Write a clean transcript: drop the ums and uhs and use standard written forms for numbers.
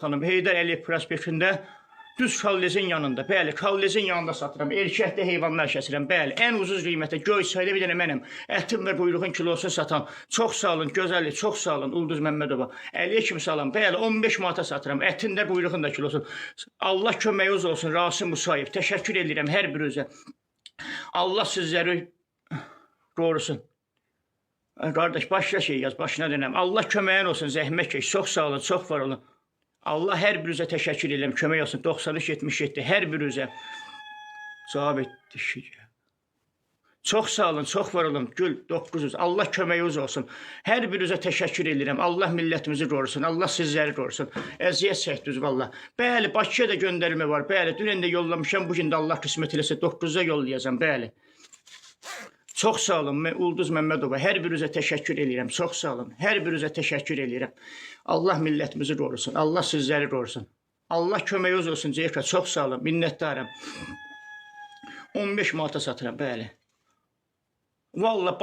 Xanım Heydər Əliyev prospektində düz kollejin yanında. Bəli, kollejin yanında satıram. Erkəkdə heyvanlar kəsirəm. Bəli, ən ucuz qiymətə Göyçayda bir dənə mənəm. Ətim və buyruğun kilosunu satan. Çox sağ olun, gözəllik, çox sağ olun Ulduz Məmmədova. Əliyə kimi salam. Bəli, 15 manata satıram. Ətin də buyruğun da kilosunu. Allah köməyiniz olsun Rasim Musayev. Təşəkkür edirəm hər birinizə. Allah sizləri qorusun. Qardaş, başqa şey yaz, başına dönəm. Allah köməyin olsun, zəhmət çək. Çox sağ olun, çox var olun. Allah hər birinizə təşəkkür edirəm, kömək olsun. 93-77, hər birinizə cavab etdi. Çox sağ olun, çox var olun. Gül 900, Allah köməyiniz olsun. Hər birinizə təşəkkür edirəm. Allah millətimizi qorusun, Allah sizləri qorusun. Əziyyət çəkdiniz valla. Bəli, Bakıya da göndərmə var. Bəli, dünən də yollamışam, bugün də Allah qismət eləsə 9-a yollayacam. Bəli. Çox sağ olun, Ulduz Məmmədova. Hər birinizə təşəkkür edirəm. Çox sağ olun. Hər birinizə təşəkkür edirəm. Allah millətimizi qorusun. Allah sizləri qorusun. Allah köməyiniz olsun Ceyka. Çox sağ olun. Minnətdarım. 15 manata satıram, bəli. Vallahi